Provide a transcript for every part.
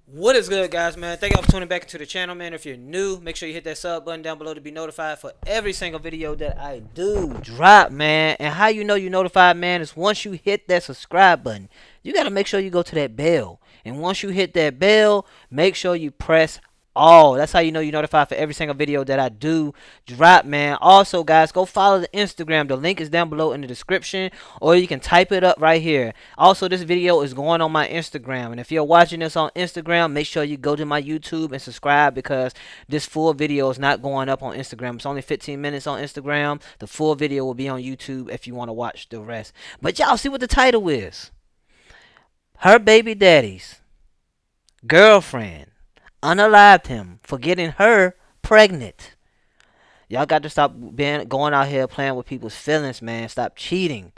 What is good, guys, man? Thank y'all for tuning back into the channel, man. If you're new, make sure you hit that sub button down below to be notified for every single video that I do drop, man. And how you know you're notified, man, is once you hit that subscribe button, you got to make sure you go to that bell. And once you hit that bell, make sure you press all. That's how you know you're notified for every single video that I do drop, man. Also, guys, go follow the Instagram. The link is down below in the description, or you can type it up right here. Also, this video is going on my Instagram, and if you're watching this on Instagram, make sure you go to my YouTube and subscribe, because this full video is not going up on Instagram. It's only 15 minutes on Instagram. The full video will be on YouTube if you want to watch the rest. But y'all see what the title is. Her baby daddy's girlfriend unalived him for getting her pregnant. Y'all got to stop going out here playing with people's feelings, man. Stop cheating.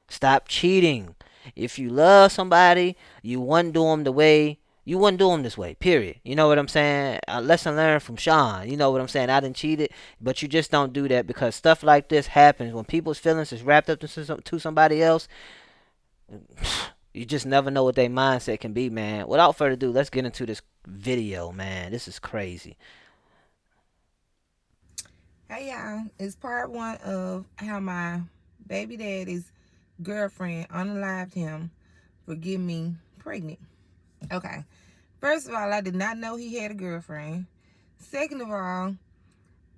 Stop cheating. If you love somebody, you wouldn't do them the way you wouldn't do them this way. Period. You know what I'm saying? A lesson learned from Shawn. You know what I'm saying? I didn't cheat it, but you just don't do that, because stuff like this happens when people's feelings is wrapped up to somebody else. You just never know what their mindset can be, man. Without further ado, let's get into this video, man. This is crazy. Hey y'all, it's part one of how my baby daddy's girlfriend unalived him for getting me pregnant. Okay, first of all, I did not know he had a girlfriend. Second of all,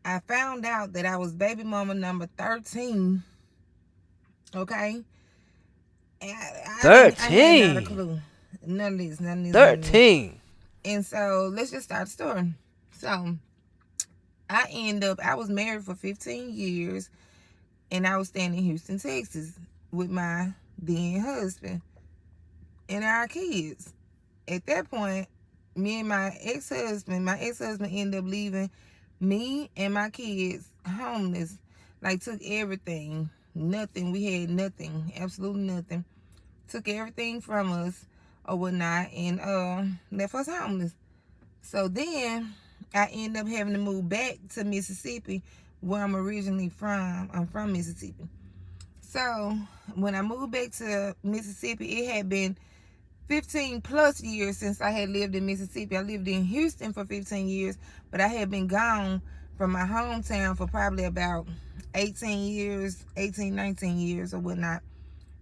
I found out that I was baby mama number 13. Okay, and I had not a 13. clue. None of this, none of this, none of this. 13. And so let's just start the story. So I was married for 15 years, and I was staying in Houston, Texas with my then husband and our kids. At that point, me and my ex-husband ended up leaving me and my kids homeless. Like, took everything. Nothing. We had nothing. Absolutely nothing. Took everything from us or whatnot, and left us homeless. So then I ended up having to move back to Mississippi, where I'm originally from. I'm from Mississippi. So when I moved back to Mississippi, it had been 15 plus years since I had lived in Mississippi. I lived in Houston for 15 years, but I had been gone from my hometown for probably about 18 years, 18, 19 years or whatnot.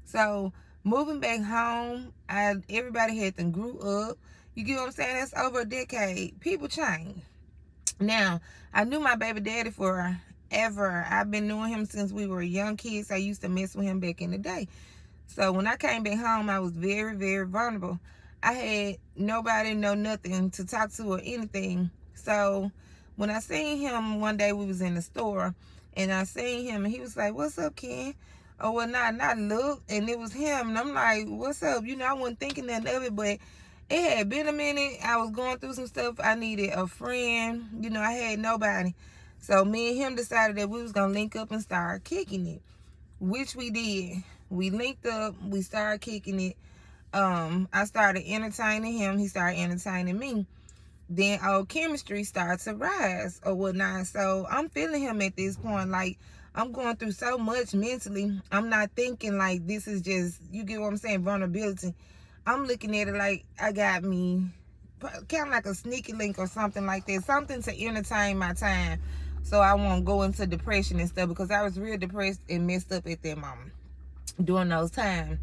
So moving back home, everybody had to grew up. You get what I'm saying? That's over a decade. People change. Now, I knew my baby daddy forever. I've been knowing him since we were young kids. I used to mess with him back in the day. So when I came back home, I was very, very vulnerable. I had nobody, no nothing to talk to or anything. So when I seen him one day, we was in the store, and I seen him, and he was like, "What's up, Ken?" Or whatnot. And I looked, and it was him, and I'm like, "What's up?" You know, I wasn't thinking nothing of it, but it had been a minute. I was going through some stuff. I needed a friend. You know, I had nobody. So me and him decided that we was going to link up and start kicking it, which we did. We linked up. We started kicking it. I started entertaining him. He started entertaining me. Then our chemistry started to rise or whatnot. So I'm feeling him at this point. Like, I'm going through so much mentally. I'm not thinking like this is just, you get what I'm saying, vulnerability. I'm looking at it like I got me kind of like a sneaky link or something like that. Something to entertain my time so I won't go into depression and stuff, because I was real depressed and messed up at that moment during those times.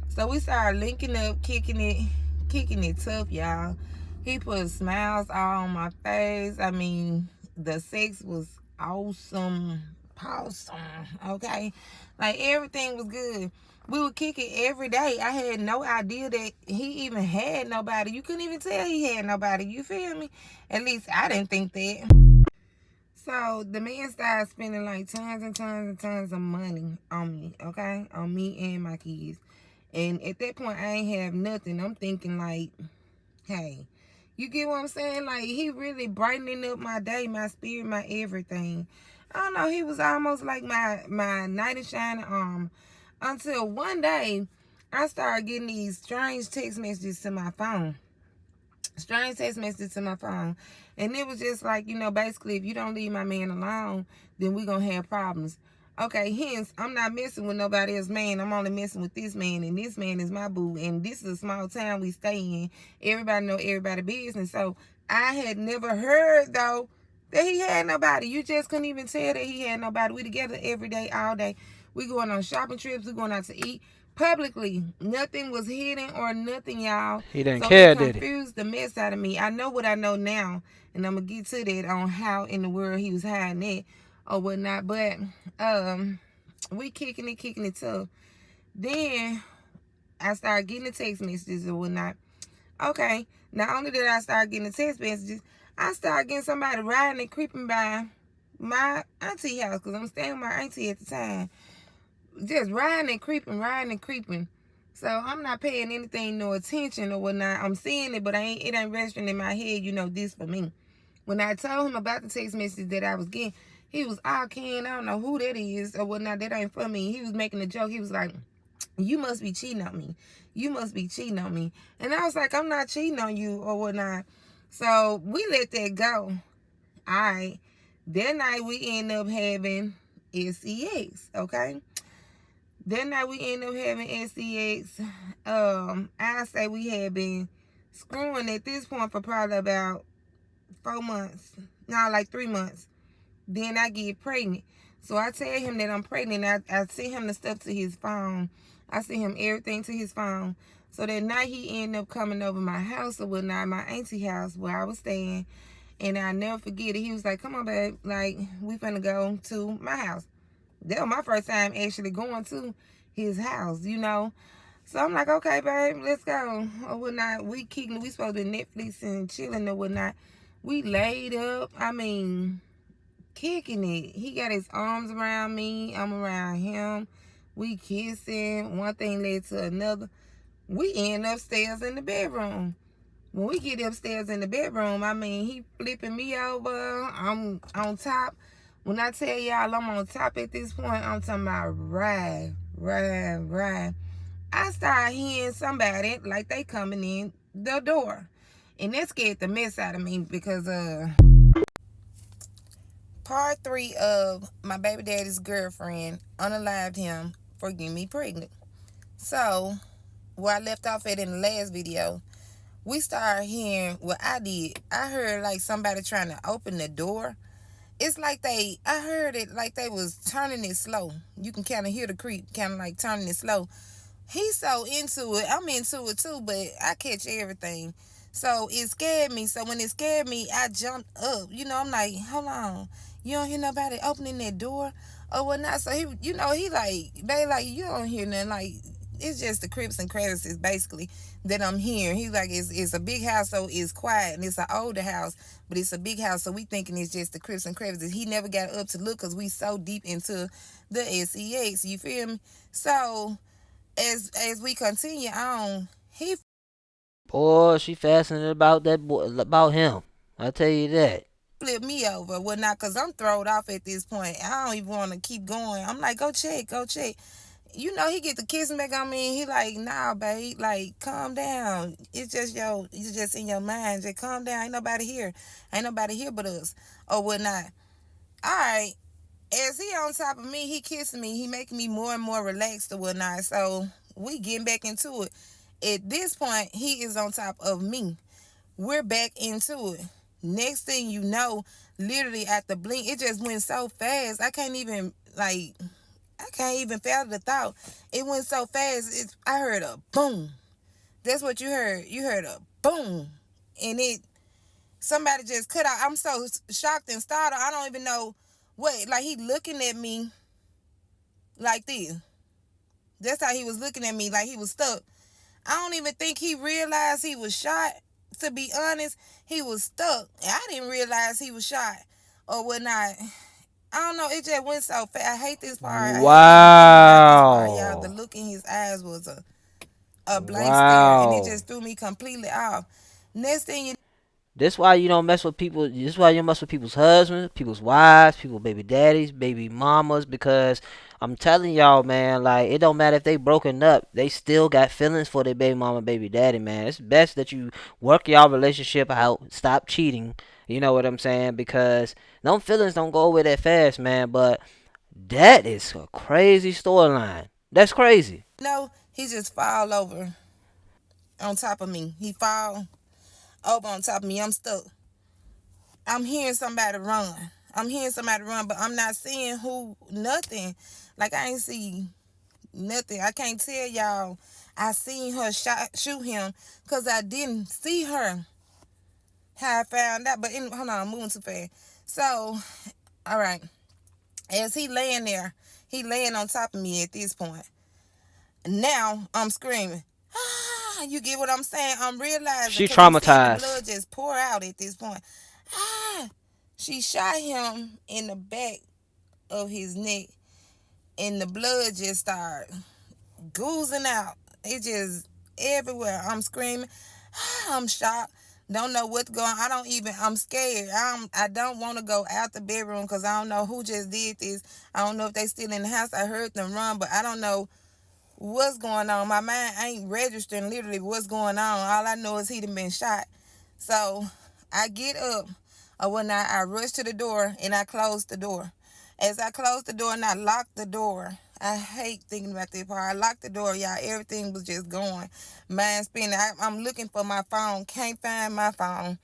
So we started linking up, kicking it tough, y'all. He put smiles all on my face. I mean, the sex was awesome. Okay? Like, everything was good. We would kick it every day. I had no idea that he even had nobody. You couldn't even tell he had nobody. You feel me? At least I didn't think that. So the man started spending like tons and tons and tons of money on me, okay? On me and my kids. And at that point, I ain't have nothing. I'm thinking like, hey, you get what I'm saying? Like, he really brightening up my day, my spirit, my everything. I don't know. He was almost like my knight in shining armor. Until one day, I started getting these strange text messages to my phone. And it was just like, you know, basically, if you don't leave my man alone, then we're going to have problems. Okay, hence I'm not messing with nobody else man. I'm only messing with this man, and this man is my boo. And this is a small town we stay in. Everybody know everybody business. So I had never heard though that he had nobody. You just couldn't even tell that he had nobody. We together every day, all day. We going on shopping trips. We going out to eat publicly. Nothing was hidden or nothing, y'all. He didn't So it care, did he? confused the mess out of me. I know what I know now, and I'm gonna get to that on how in the world he was hiding it or whatnot. But we kicking it tough. Then I started getting the text messages or whatnot. Okay, not only did I start getting the text messages, I started getting somebody riding and creeping by my auntie house because I'm staying with my auntie at the time. Just riding and creeping, riding and creeping. So I'm not paying anything no attention or whatnot. I'm seeing it, but it ain't registering in my head, this for me. When I told him about the text message that I was getting, he was all Ken, I don't know who that is or whatnot. That ain't for me. He was making a joke. He was like, you must be cheating on me. You must be cheating on me. And I was like, I'm not cheating on you or whatnot. So we let that go. All right. That night we end up having SEX. Okay. That night we end up having SEX. I say we had been screwing at this point for probably about 4 months. No, like 3 months. Then I get pregnant. So I tell him that I'm pregnant. I send him the stuff to his phone. I send him everything to his phone. So that night he ended up coming over my house or whatnot, my auntie house where I was staying. And I never forget it. He was like, come on, babe. Like, we finna go to my house. That was my first time actually going to his house. So I'm like, okay, babe, let's go. Or whatnot. We supposed to be Netflix and chilling or whatnot. We laid up. I mean, kicking it. He got his arms around me. I'm around him. We kissing. One thing led to another. We end upstairs in the bedroom. When we get upstairs in the bedroom, I mean, he flipping me over. I'm on top. When I tell y'all I'm on top at this point, I'm talking about ride, ride, ride. I start hearing somebody like they coming in the door. And that scared the mess out of me because part 3 of my baby daddy's girlfriend unalived him for getting me pregnant. So, where I left off at in the last video, we started hearing what I did. I heard like somebody trying to open the door. It's like I heard it like they was turning it slow. You can kind of hear the creep, kind of like turning it slow. He's so into it. I'm into it too, but I catch everything. So it scared me. So when it scared me, I jumped up. I'm like, hold on. You don't hear nobody opening that door or whatnot. So he like, babe, like, you don't hear nothing. Like, it's just the crips and crevices basically that I'm hearing. He's like, it's a big house, so it's quiet, and it's an older house, but it's a big house, so we thinking it's just the crips and crevices. He never got up to look because we so deep into the SEX. You feel me? So as we continue on, he Boy, she fascinated about that boy, about him. I tell you that. flipped me over, whatnot, because I'm thrown off at this point. I don't even want to keep going. I'm like, go check, go check. He get the kissing back on me. He like, nah, babe, like, calm down. It's just in your mind. Just calm down. Ain't nobody here. Ain't nobody here but us or whatnot. All right. As he on top of me, he kissing me. He making me more and more relaxed or whatnot. So we getting back into it. At this point, he is on top of me. We're back into it. Next thing you know, literally at the blink, it just went so fast. I can't even fathom the thought. It went so fast. I heard a boom. That's what you heard. You heard a boom. And somebody just cut out. I'm so shocked and startled. I don't even know what. Like, he looking at me like this. That's how he was looking at me, like he was stuck. I don't even think he realized he was shot. To be honest, he was stuck. I didn't realize he was shot or whatnot. I don't know. It just went so fast. I hate this part. I hate everything about this part, y'all. The Wow. look in his eyes was a blank stare, and it Wow. just threw me completely off. Next thing you This why you don't mess with people. This why you don't mess with people's husbands, people's wives, people baby daddies, baby mamas. Because I'm telling y'all, man, like it don't matter if they broken up, they still got feelings for their baby mama, baby daddy, man. It's best that you work y'all relationship out, stop cheating. You know what I'm saying? Because them feelings don't go away that fast, man. But That is a crazy storyline. That's crazy. No, he just fall over on top of me. He fall over on top of me. I'm stuck. I'm hearing somebody run. I'm hearing somebody run, but I'm not seeing who, nothing. Like, I ain't see nothing. I can't tell y'all I seen her shoot him because I didn't see her. How I found out. But hold on, I'm moving too fast. So, all right. As he laying there, he laying on top of me at this point. Now I'm screaming. Ah, you get what I'm saying? I'm realizing She because I'm seeing the traumatized. blood just pour out at this point. Ah, she shot him in the back of his neck, and the blood just started goozing out. It just everywhere. I'm screaming. Ah, I'm shocked. Don't know what's going on. I'm scared. I don't want to go out the bedroom because I don't know who just did this. I don't know if they still in the house. I heard them run, but I don't know what's going on. My mind ain't registering literally what's going on. All I know is he done been shot. So I get up, or when I rush to the door and I close the door. As I close the door and I lock the door, I hate thinking about that part. I locked the door, y'all. Everything was just going. Mind spinning. I'm looking for my phone. Can't find my phone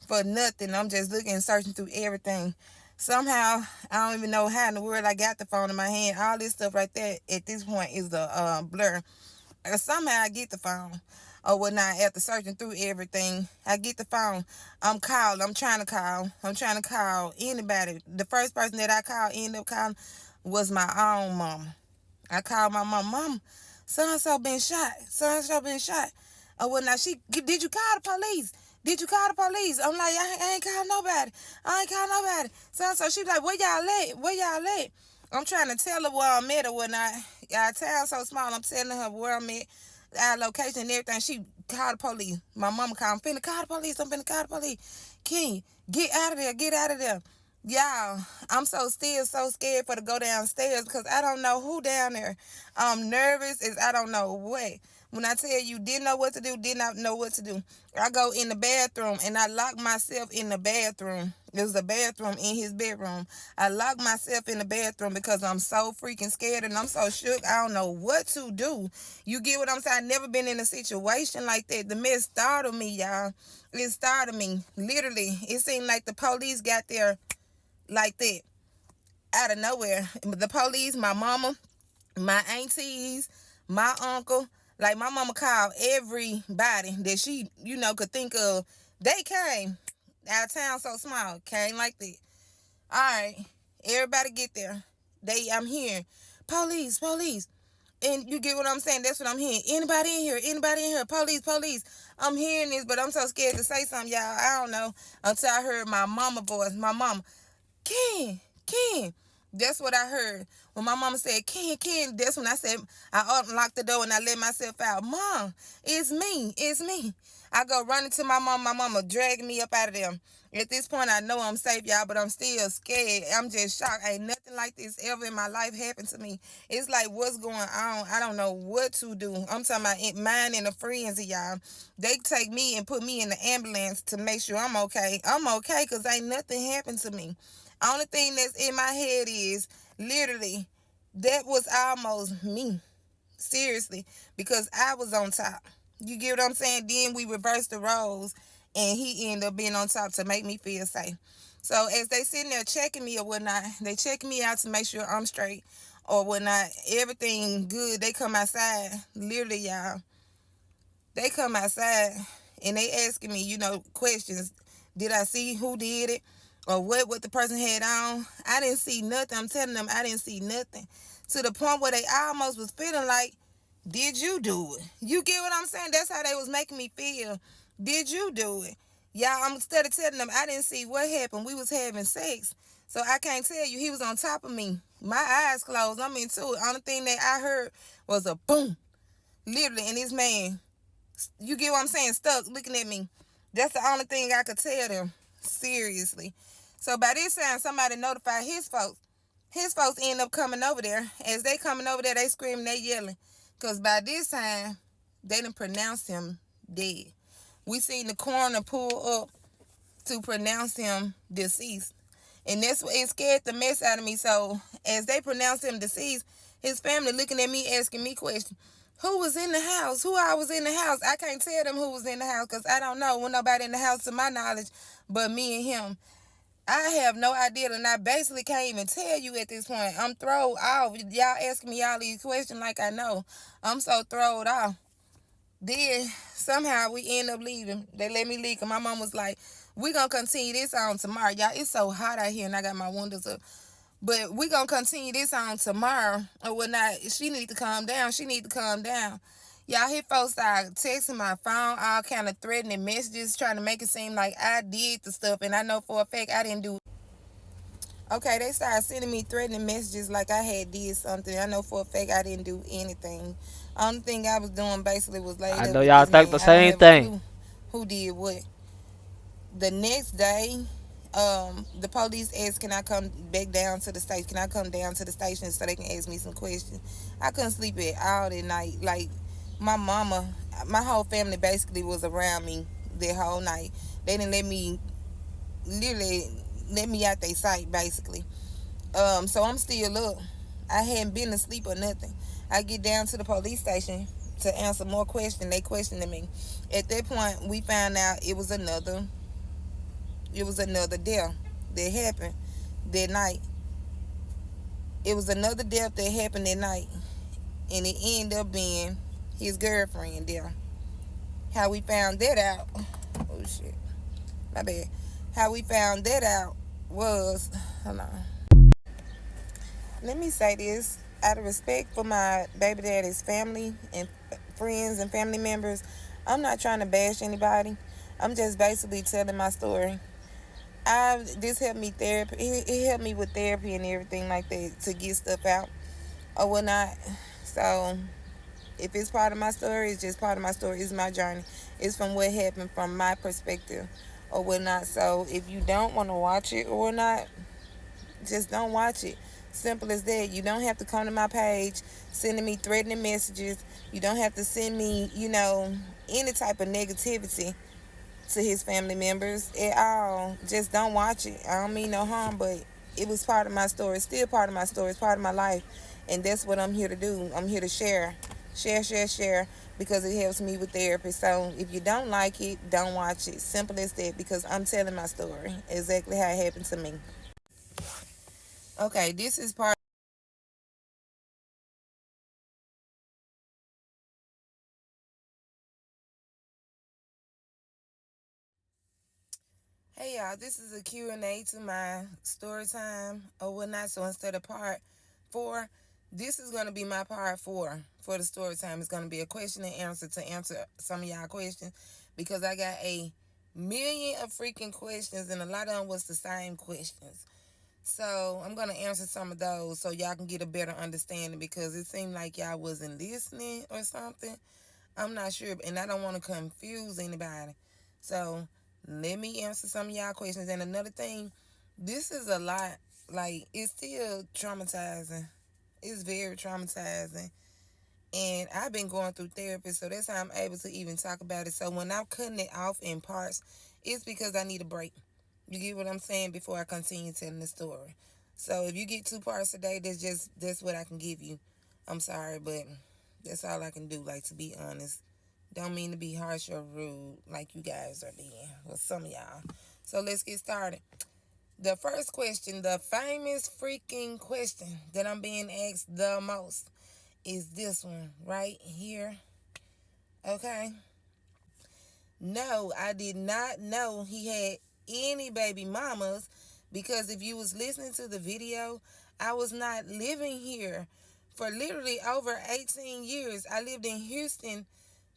for nothing. I'm just looking, searching through everything. Somehow, I don't even know how in the world I got the phone in my hand. All this stuff right there at this point is a blur. Somehow I get the phone or whatnot after searching through everything. I get the phone. I'm calling. I'm trying to call. I'm trying to call anybody. The first person that I called, ended up calling, was my own mama. I called my mom. Mom, so-and-so been shot. So-and-so been shot. Or whatnot. Did you call the police? Did you call the police? I'm like, I ain't called nobody. I ain't called nobody. So she like, where y'all at? Where y'all at? I'm trying to tell her where I'm at or whatnot. Our town so small. I'm telling her where I'm at, our location and everything. She called the police. My mama called. I'm finna call the police. I'm finna call the police. King, get out of there. Get out of there. Y'all, I'm so scared for to go downstairs because I don't know who down there. I'm nervous as I don't know what. When I tell you, didn't know what to do, did not know what to do. I go in the bathroom and I lock myself in the bathroom. There's a bathroom in his bedroom. I lock myself in the bathroom because I'm so freaking scared and I'm so shook. I don't know what to do. You get what I'm saying? I've never been in a situation like that. The mess startled me, y'all. It startled me. Literally, it seemed like the police got there like that out of nowhere. The police, my mama, my aunties, my uncle, like my mama called everybody that she, could think of. They came. Our town so small, came like that. All right, everybody get there. I'm hearing police, police. And you get what I'm saying? That's what I'm hearing. Anybody in here? Anybody in here? Police, police. I'm hearing this, but I'm so scared to say something, y'all. I don't know. Until I heard my mama voice. My mama. Ken. That's what I heard. When my mama said, Ken, that's when I said, I unlocked the door and I let myself out. Mom, it's me. I go running to my mom. My mama dragging me up out of there. At this point, I know I'm safe, y'all, but I'm still scared. I'm just shocked. Ain't nothing like this ever in my life happened to me. It's like, what's going on? I don't know what to do. I'm talking about mine and the friends of y'all. They take me and put me in the ambulance to make sure I'm okay. I'm okay because ain't nothing happened to me. Only thing that's in my head is literally that was almost me. Seriously. Because I was on top. You get what I'm saying? Then we reversed the roles and he ended up being on top to make me feel safe. So as they sitting there checking me or whatnot, they check me out to make sure I'm straight or whatnot. Everything good. They come outside. Literally, y'all. They come outside and they asking me, questions. Did I see who did it? Or what the person had on? I didn't see nothing. I'm telling them I didn't see nothing. To the point where they almost was feeling like, did you do it? You get what I'm saying? That's how they was making me feel. Did you do it? Y'all, I'm instead of telling them I didn't see what happened. We was having sex. So I can't tell you. He was on top of me. My eyes closed. I'm into it. Only thing that I heard was a boom. Literally. And this man, you get what I'm saying, stuck looking at me. That's the only thing I could tell them. Seriously. So by this time, somebody notified his folks. His folks end up coming over there. As they coming over there, they screaming, they yelling. Because by this time, they done pronounced him dead. We seen the coroner pull up to pronounce him deceased. And that's what it scared the mess out of me. So as they pronounced him deceased, his family looking at me, asking me questions. Who was in the house? Who I was in the house? I can't tell them who was in the house because I don't know. When nobody in the house to my knowledge but me and him. I have no idea, and I basically can't even tell you at this point. I'm thrown off. Y'all asking me all these questions like I know. I'm so thrown off. Then somehow we end up leaving. They let me leave. And my mom was like, we gonna continue this on tomorrow. Y'all, it's so hot out here and I got my windows up. But we gonna continue this on tomorrow or whatnot. She need to calm down. She need to calm down. Y'all hear folks start texting my phone, all kind of threatening messages, trying to make it seem like I did the stuff, and I know for a fact I didn't do it. Okay, they started sending me threatening messages like I had did something. I know for a fact I didn't do anything. Only thing I was doing basically was laid I up know with y'all this think man. the I don't same have a thing. clue who did what. The next day, the police asked, can I come back down to the station? Can I come down to the station so they can ask me some questions? I couldn't sleep at all that night. Like, my mama, my whole family basically was around me that whole night. They didn't let me, literally, let me out their sight, basically. So I'm still up. I hadn't been asleep or nothing. I get down to the police station to answer more questions. They questioning me. At that point, we found out it was another death that happened that night. It was another death that happened that night, and it ended up being his girlfriend death. How we found that out? Oh shit, my bad. How we found that out was, hold on. Let me say this out of respect for my baby daddy's family and friends and family members. I'm not trying to bash anybody. I'm just basically telling my story. This helped me therapy. It helped me with therapy and everything like that to get stuff out or whatnot. So if it's part of my story, it's just part of my story. It's my journey. It's from what happened from my perspective or whatnot. So if you don't want to watch it or whatnot, just don't watch it. Simple as that. You don't have to come to my page sending me threatening messages. You don't have to send me, any type of negativity to his family members at all. Just don't watch it. I don't mean no harm, but it was part of my story. It's still part of my story. It's part of my life. And that's what I'm here to do. I'm here to share. Share, because it helps me with therapy. So if you don't like it, don't watch it. Simple as that, because I'm telling my story. Exactly how it happened to me. Okay, this is part. Hey y'all, this is a Q&A to my story time or whatnot. So instead of part 4, this is going to be my part 4 for the story time. It's going to be a question and answer to answer some of y'all questions, because I got a million of freaking questions and a lot of them was the same questions. So I'm going to answer some of those so y'all can get a better understanding, because it seemed like y'all wasn't listening or something. I'm not sure, and I don't want to confuse anybody. So let me answer some of y'all questions. And another thing, this is a lot. Like, it's still traumatizing. It's very traumatizing. And I've been going through therapy, so that's how I'm able to even talk about it. So when I'm cutting it off in parts, it's because I need a break. You get what I'm saying? Before I continue telling the story. So if you get 2 parts a day, that's what I can give you. I'm sorry, but that's all I can do, like, to be honest. Don't mean to be harsh or rude like you guys are being, or some of y'all. So let's get started. The first question, the famous freaking question that I'm being asked the most, is this one right here. Okay. No, I did not know he had any baby mamas, because if you was listening to the video, I was not living here for literally over 18 years. I lived in Houston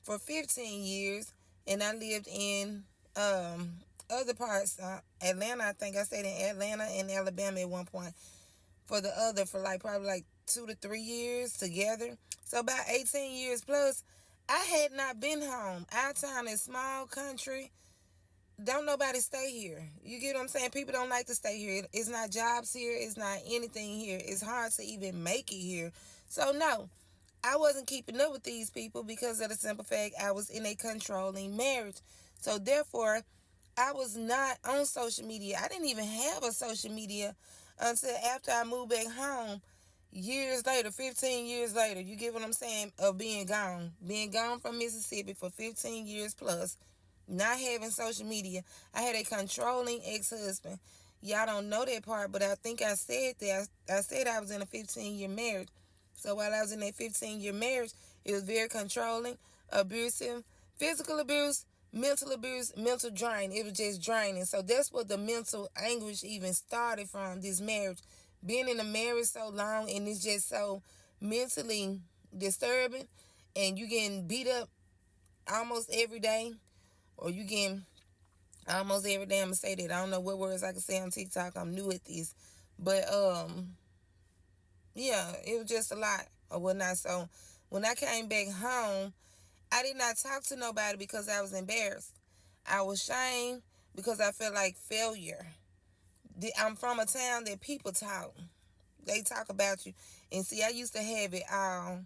for 15 years, and I lived in other parts, Atlanta. I think I stayed in Atlanta and Alabama at one point for like probably like 2 to 3 years together. So about 18 years plus, I had not been home. Our town is small country. Don't nobody stay here. You get what I'm saying? People don't like to stay here. It's not jobs here. It's not anything here. It's hard to even make it here. So no, I wasn't keeping up with these people because of the simple fact I was in a controlling marriage. So therefore, I was not on social media. I didn't even have a social media until after I moved back home years later, 15 years later. You get what I'm saying? Of being gone. Being gone from Mississippi for 15 years plus. Not having social media. I had a controlling ex-husband. Y'all don't know that part, but I think I said that. I said I was in a 15-year marriage. So while I was in that 15-year marriage, it was very controlling, abusive, physical abuse, mental drain. It was just draining. So that's what the mental anguish even started from, this marriage. Being in a marriage so long, and it's just so mentally disturbing, and you getting beat up almost every day, or you getting almost every day. I'm gonna say that. I don't know what words I can say on TikTok. I'm new at this. But yeah, it was just a lot or whatnot. So when I came back home, I did not talk to nobody because I was embarrassed. I was ashamed because I felt like failure. I'm from a town that people talk. They talk about you. And see, I used to have it all.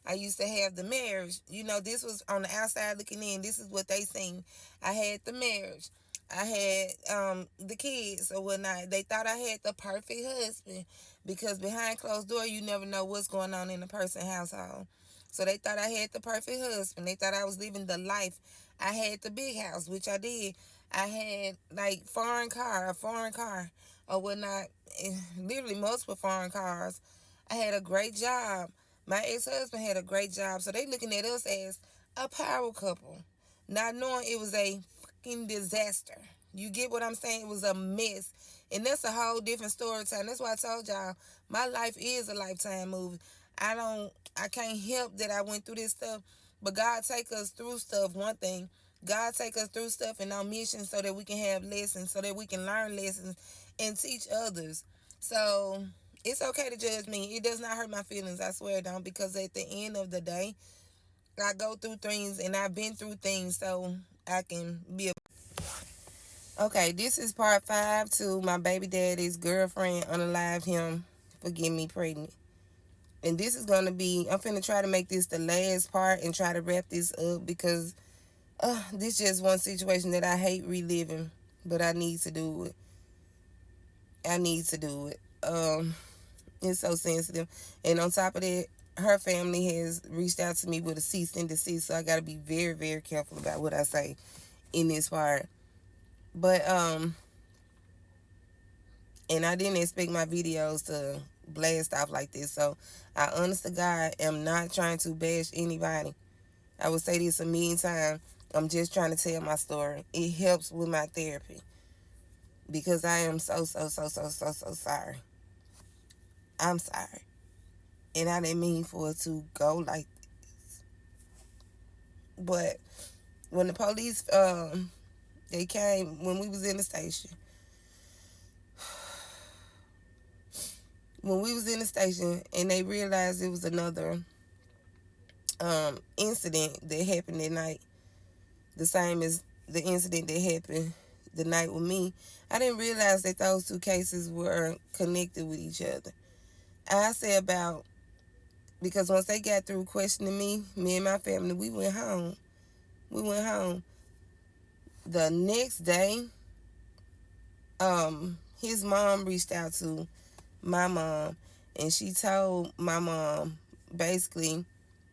I used to have the marriage. You know, this was on the outside looking in. This is what they seen. I had the marriage. I had the kids or whatnot. They thought I had the perfect husband because behind closed door, you never know what's going on in a person's household. So they thought I had the perfect husband. They thought I was living the life. I had the big house, which I did. I had like a foreign car or whatnot. Literally multiple foreign cars. I had a great job. My ex-husband had a great job. So they looking at us as a power couple, not knowing it was a fucking disaster. You get what I'm saying? It was a mess. And that's a whole different story time. That's why I told y'all my life is a lifetime movie. I can't help that I went through this stuff. But God take us through stuff, one thing. God take us through stuff and on mission so that we can have lessons, so that we can learn lessons and teach others. So it's okay to judge me. It does not hurt my feelings. I swear it don't. Because at the end of the day, I go through things and I've been through things so I can be a... Okay, this is part 5 to my baby daddy's girlfriend unalived him for getting me pregnant. And this is going to be, I'm finna try to make this the last part and try to wrap this up because this is just one situation that I hate reliving, but I need to do it. I need to do it. It's so sensitive. And on top of that, her family has reached out to me with a cease and desist, so I got to be very, very careful about what I say in this part. But and I didn't expect my videos to blast off like this, so I honest to God am not trying to bash anybody. I will say this a million times. I'm just trying to tell my story. It helps with my therapy because I am so sorry. I'm sorry, and I didn't mean for it to go like this. But when the police they came when we was in the station, and they realized it was another incident that happened that night, the same as the incident that happened the night with me. I didn't realize that those two cases were connected with each other. I say about, because once they got through questioning me and my family, we went home. The next day, his mom reached out to my mom, and she told my mom basically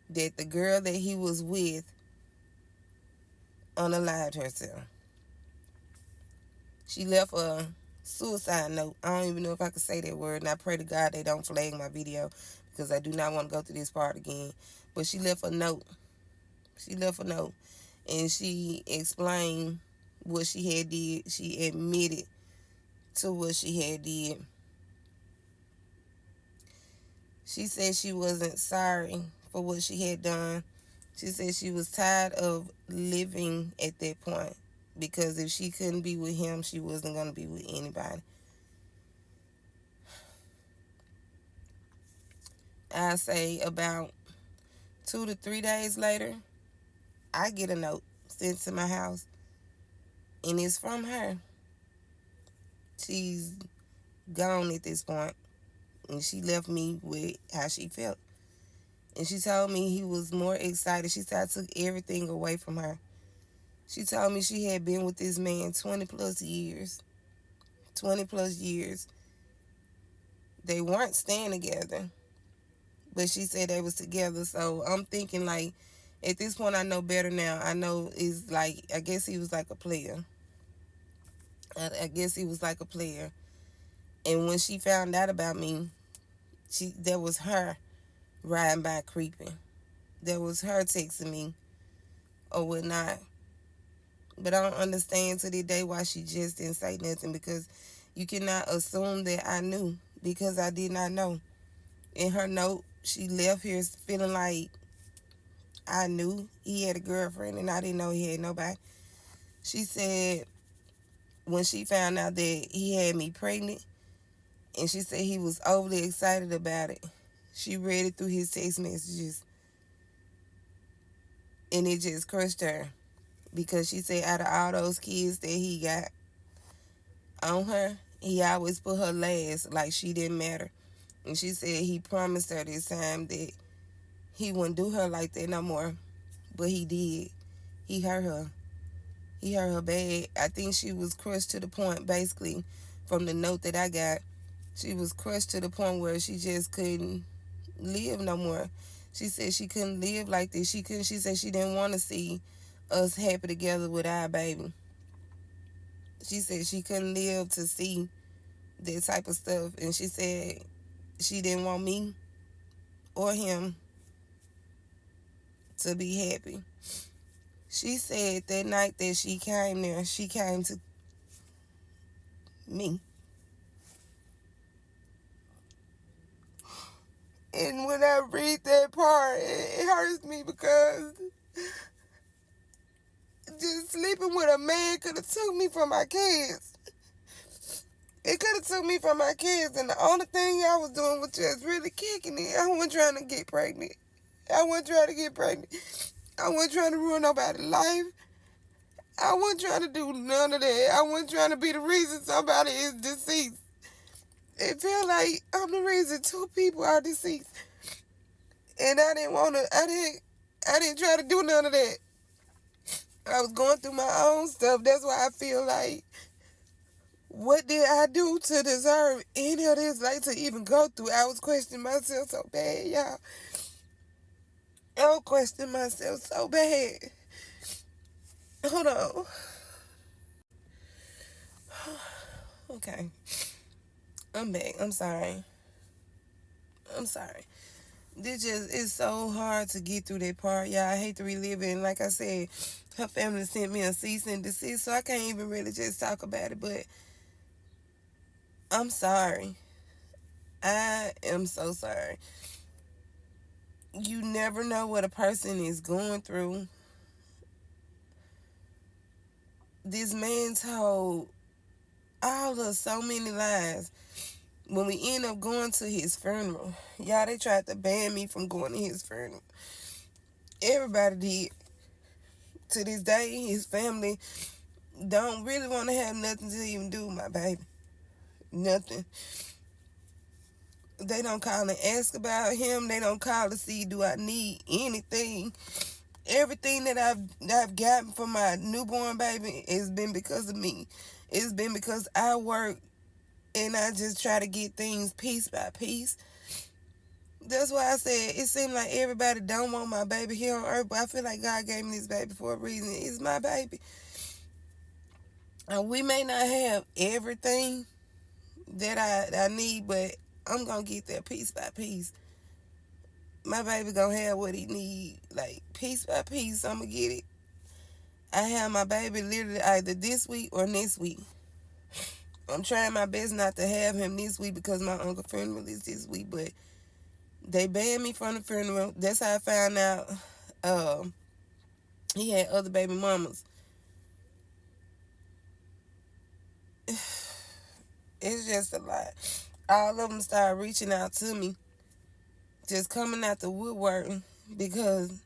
that the girl that he was with unalived herself. She left a suicide note. I don't even know if I can say that word, and I pray to God they don't flag my video because I do not want to go through this part again. But she left a note. And she explained what she had did. She admitted to what she had did. She said she wasn't sorry for what she had done. She said she was tired of living at that point because if she couldn't be with him, she wasn't going to be with anybody. I say about 2 to 3 days later, I get a note sent to my house, and it's from her. She's gone at this point, and she left me with how she felt. And she told me he was more excited. She said I took everything away from her. She told me she had been with this man 20 plus years. 20 plus years. They weren't staying together, but she said they was together. So I'm thinking like, at this point, I know better now. I know is like, I guess he was like a player. I guess he was like a player. And when she found out about me, that was her riding by creeping. That was her texting me or whatnot. But I don't understand to this day why she just didn't say nothing, because you cannot assume that I knew, because I did not know. In her note, she left here feeling like I knew he had a girlfriend and I didn't know he had nobody. She said when she found out that he had me pregnant, and she said he was overly excited about it. She read it through his text messages, and it just crushed her, because she said out of all those kids that he got on her, he always put her last, like she didn't matter. And she said he promised her this time that he wouldn't do her like that no more, but he did. He hurt her. He hurt her bad. I think she was crushed to the point, basically, from the note that I got. She was crushed to the point where she just couldn't live no more. She said she couldn't live like this. She couldn't. She said she didn't want to see us happy together with our baby. She said she couldn't live to see that type of stuff, and she said she didn't want me or him to be happy. She said that night that she came there, she came to me. And when I read that part, it hurts me, because just sleeping with a man could have took me from my kids. It could have took me from my kids, and the only thing I was doing was just really kicking it. I wasn't trying to get pregnant. I wasn't trying to get pregnant. I wasn't trying to ruin nobody's life. I wasn't trying to do none of that. I wasn't trying to be the reason somebody is deceased. It felt like I'm the reason two people are deceased. And I didn't want to, I didn't try to do none of that. I was going through my own stuff. That's why I feel like, what did I do to deserve any of this, like, to even go through? I was questioning myself so bad, y'all. I was questioning myself so bad. Hold on. Okay. I'm back. I'm sorry. I'm sorry. This just is so hard to get through that part, y'all. I hate to relive it. And like I said, her family sent me a cease and desist, so I can't even really just talk about it. But I'm sorry. I am so sorry. You never know what a person is going through. This man told all of so many lies. When we end up going to his funeral, y'all, they tried to ban me from going to his funeral. Everybody did. To this day, his family don't really want to have nothing to even do with my baby. Nothing. They don't call and ask about him. They don't call to see, do I need anything. Everything that I've gotten from my newborn baby has been because of me. It's been because I work and I just try to get things piece by piece. That's why I said it seemed like everybody don't want my baby here on earth, but I feel like God gave me this baby for a reason. It's my baby. And we may not have everything that I need, but I'm going to get there piece by piece. My baby going to have what he need, like piece by piece. I'm going to get it. I have my baby literally either this week or next week. I'm trying my best not to have him this week because my uncle's funeral is this week, but they banned me from the funeral. That's how I found out he had other baby mamas. It's just a lot. All of them started reaching out to me, just coming out the woodwork, because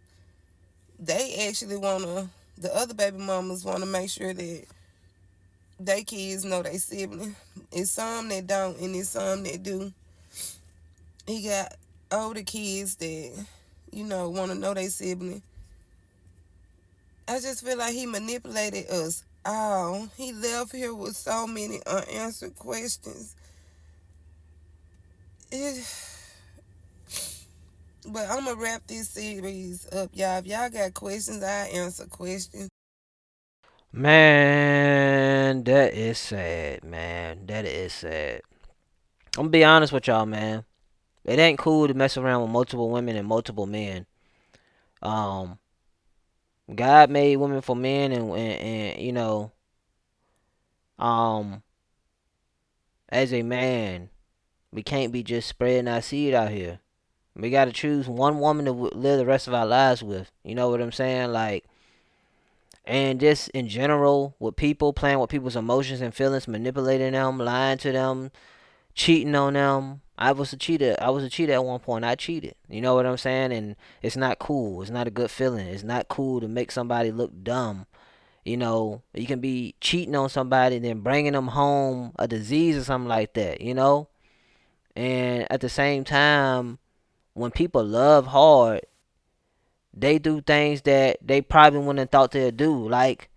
they actually the other baby mamas want to make sure that they kids know they sibling. It's some that don't, and it's some that do. He got older kids that, want to know they sibling. I just feel like he manipulated us all. He left here with so many unanswered questions. But I'm gonna wrap this series up, y'all. If y'all got questions, I answer questions. Man, that is sad, man. That is sad. I'm gonna be honest with y'all, man. It ain't cool to mess around with multiple women and multiple men. Um, God made women for men, and um, as a man, we can't be just spreading our seed out here. We gotta choose one woman to live the rest of our lives with. You know what I'm saying? Like, and just in general, with people playing with people's emotions and feelings, manipulating them, lying to them, cheating on them. I was a cheater. I was a cheater at one point. I cheated. You know what I'm saying? And it's not cool. It's not a good feeling. It's not cool to make somebody look dumb. You know, you can be cheating on somebody and then bringing them home a disease or something like that. You know, and at the same time, when people love hard, they do things that they probably wouldn't have thought they'd do, like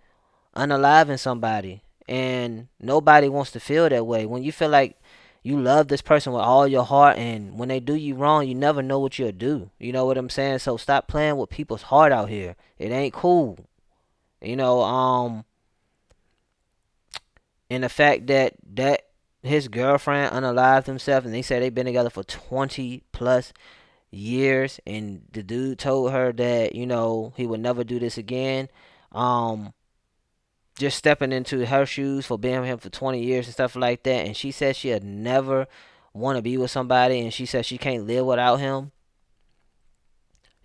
unaliving somebody. And nobody wants to feel that way. When you feel like you love this person with all your heart, and when they do you wrong, you never know what you'll do. You know what I'm saying? So stop playing with people's heart out here. It ain't cool. You know, and the fact that his girlfriend unalived himself, and they said they've been together for 20 plus years, and the dude told her that he would never do this again. Um, just stepping into her shoes for being with him for 20 years and stuff like that, and she said she'd never want to be with somebody, and she said she can't live without him.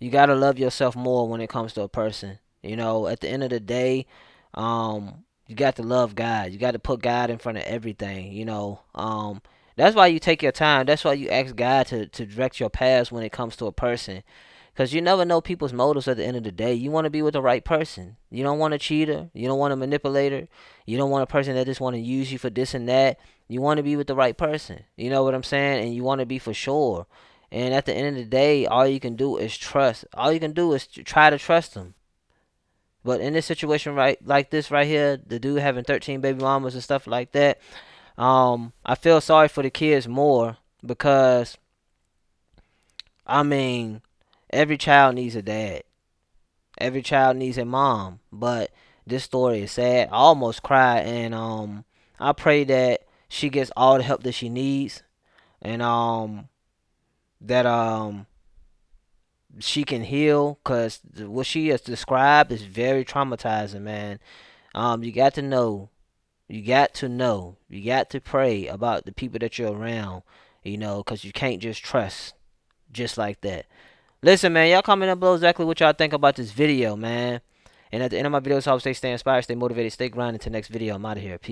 You gotta love yourself more when it comes to a person. At the end of the day, you got to love God. You got to put God in front of everything. That's why you take your time. That's why you ask God to direct your paths when it comes to a person. Because you never know people's motives at the end of the day. You want to be with the right person. You don't want a cheater. You don't want a manipulator. You don't want a person that just want to use you for this and that. You want to be with the right person. You know what I'm saying? And you want to be for sure. And at the end of the day, all you can do is trust. All you can do is try to trust them. But in this situation, right, like this right here, the dude having 13 baby mamas and stuff like that, I feel sorry for the kids more because, I mean, every child needs a dad. Every child needs a mom. But this story is sad. I almost cried, and I pray that she gets all the help that she needs, and that she can heal, because what she has described is very traumatizing, man. You got to know. You got to know. You got to pray about the people that you're around, because you can't just trust just like that. Listen, man, y'all comment down below exactly what y'all think about this video, man. And at the end of my videos, I always say stay inspired, stay motivated, stay grinding. Until next video, I'm out of here. Peace.